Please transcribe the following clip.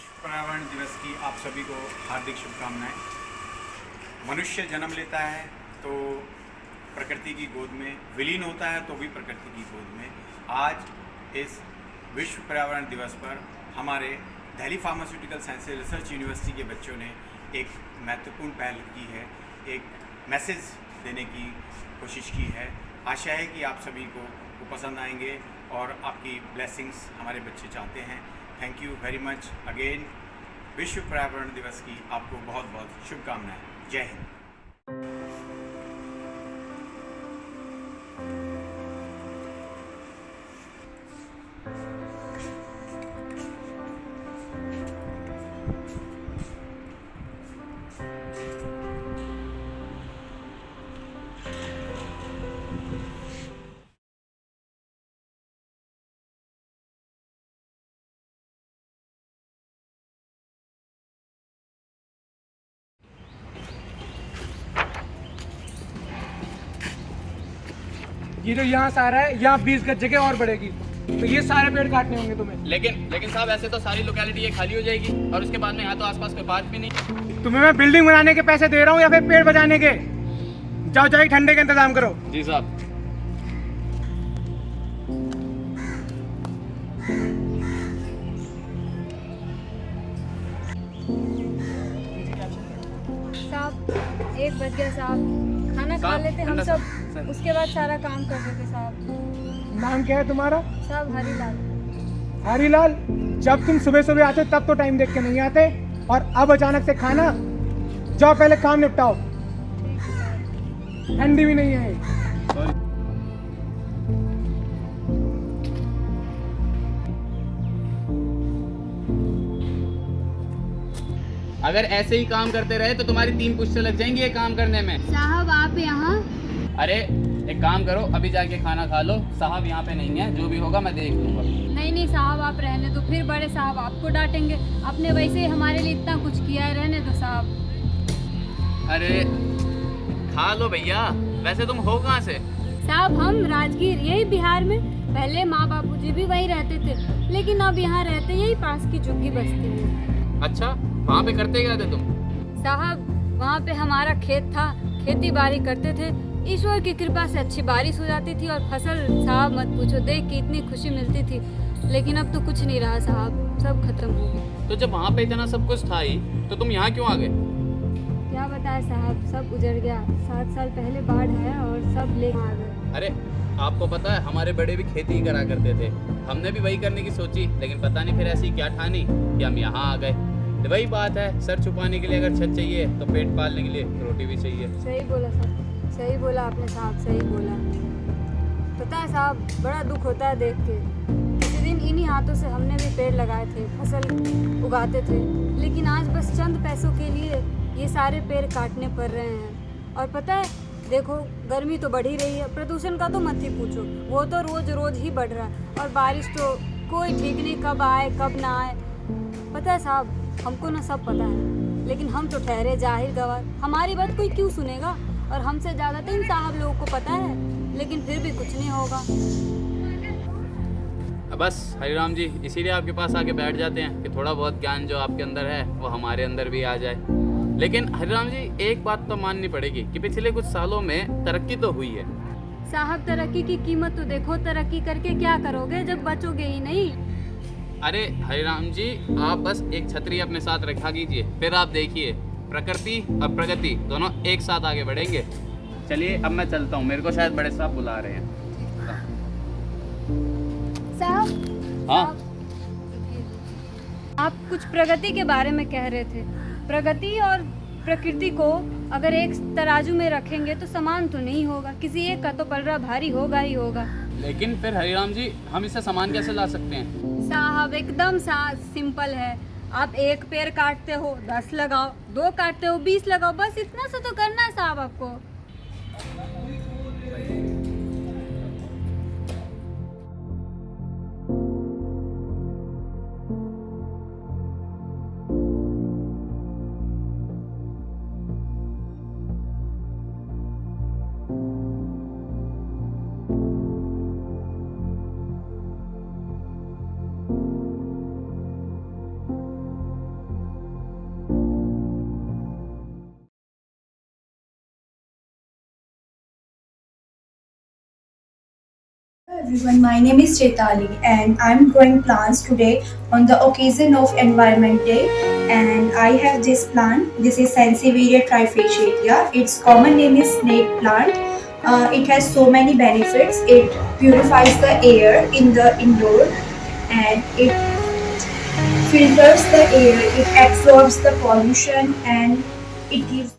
विश्व पर्यावरण दिवस की आप सभी को हार्दिक शुभकामनाएं। मनुष्य जन्म लेता है तो प्रकृति की गोद में विलीन होता है तो भी प्रकृति की गोद में। आज इस विश्व पर्यावरण दिवस पर हमारे Delhi pharmaceutical science research university के बच्चों ने एक महत्वपूर्ण पहल की है, एक मैसेज देने की कोशिश की है। आशा है कि आप सभी को वो पसंद आएंगे और आपकी ब्लेसिंग्स हमारे बच्चे चाहते हैं। Thank you very much again. विश्व पर्यावरण दिवस की आपको बहुत बहुत शुभकामनाएं। जय हिंद। ये जो यहाँ से आ रहा है, यहाँ 20 गज जगह और बढ़ेगी, तो ये सारे पेड़ काटने होंगे तुम्हें। लेकिन साहब ऐसे तो सारी लोकेलिटी ये खाली हो जाएगी और उसके बाद में यहाँ तो आसपास कोई पार्क भी नहीं। तुम्हें मैं बिल्डिंग बनाने के पैसे दे रहा हूँ या फिर पेड़ बचाने के? जाओ जाके ठंडे का इंतजाम करो। जी साहब। साहब 1 बज गया साहब, खाना खा लेते हम सब, उसके बाद सारा काम कर देते साहब। नाम क्या है तुम्हारा? साहब हरीलाल। हरीलाल, जब तुम सुबह सुबह आते तब तो टाइम देख के नहीं आते, और अब अचानक से खाना। जाओ पहले काम निपटाओ, ठंडी भी नहीं है। अगर ऐसे ही काम करते रहे तो तुम्हारी 3 पुश्तें लग जाएंगी ये काम करने में। साहब आप यहाँ? अरे एक काम करो, अभी जाके खाना खा लो। साहब यहाँ पे नहीं है, जो भी होगा मैं देख लूंगा। नहीं साहब आप रहने दो, फिर बड़े साहब आपको डांटेंगे। आपने वैसे ही हमारे लिए इतना कुछ किया है, रहने दो साहब। अरे खा लो भैया। वैसे तुम हो कहाँ से? साहब हम राजगीर, यही बिहार में। पहले माँ बापूजी भी वहीं रहते थे, लेकिन अब यहाँ रहते यही पास की झुग्गी बस्ती में। अच्छा, वहाँ पे करते क्या थे तुम? साहब वहाँ पे हमारा खेत था, खेती बाड़ी करते थे। ईश्वर की कृपा से अच्छी बारिश हो जाती थी और फसल, साहब मत पूछो, देख के इतनी खुशी मिलती थी। लेकिन अब तो कुछ नहीं रहा साहब, सब खत्म हो गया। तो जब वहाँ पे इतना सब कुछ था ही, तो तुम यहाँ क्यों आ गए? क्या बताए साहब, सब उजड़ गया। 7 साल पहले बाढ़ है और सब ले आ गए। अरे आपको पता है, हमारे बड़े भी खेती ही करा करते थे। हमने भी वही करने की सोची, लेकिन पता नहीं फिर ऐसी क्या ठानी कि हम यहाँ आ गए। वही बात है, सर छुपाने के लिए अगर छत चाहिए तो पेट पालने के लिए रोटी भी चाहिए। सही बोला साहब, सही बोला आपने साहब, सही बोला। पता है साहब, बड़ा दुख होता है देख के। किसी दिन इन्हीं हाथों से हमने भी पेड़ लगाए थे, फसल उगाते थे, लेकिन आज बस चंद पैसों के लिए ये सारे पेड़ काटने पड़ रहे हैं। और पता है, देखो गर्मी तो बढ़ ही रही है, प्रदूषण का तो मत ही पूछो, वो तो रोज रोज ही बढ़ रहा है। और बारिश तो कोई ठीक नहीं, कब आए कब ना आए। पता है साहब, हमको ना सब पता है, लेकिन हम तो ठहरे जाहिर गवाह। हमारी बात कोई क्यों सुनेगा? और हमसे ज़्यादा तो इन साहब लोगों को पता है, लेकिन फिर भी कुछ नहीं होगा। बस हरिराम जी, इसीलिए आपके पास आके बैठ जाते हैं कि थोड़ा बहुत ज्ञान जो आपके अंदर है वो हमारे अंदर भी आ जाए। लेकिन हरिराम जी, एक बात तो माननी पड़ेगी कि पिछले कुछ सालों में तरक्की तो हुई है। साहब तरक्की की कीमत तो देखो, तरक्की करके क्या करोगे जब बचोगे ही नहीं। अरे हरिराम जी, आप बस एक छतरी अपने साथ रखा कीजिए, फिर आप देखिए प्रकृति और प्रगति दोनों एक साथ आगे बढ़ेंगे। चलिए अब मैं चलता हूँ, मेरे को शायद बड़े साहब बुला रहे हैं। साहब हाँ आप कुछ प्रगति के बारे में कह रहे थे। प्रगति और प्रकृति को अगर एक तराजू में रखेंगे तो समान तो नहीं होगा, किसी एक का तो पलड़ा भारी होगा ही होगा। लेकिन फिर हरिराम जी, हम इससे सामान कैसे ला सकते हैं? साहब एकदम सिंपल है। आप एक पेड़ काटते हो 10 लगाओ, 2 काटते हो 20 लगाओ, बस इतना सा तो करना है साहब आपको। Everyone, my name is Chetali and I'm growing plants today on the occasion of Environment Day, and I have this plant. This is Sansevieria trifasciatea. Its common name is snake plant. It has so many benefits. It purifies the air in the indoor, and it filters the air, it absorbs the pollution, and it gives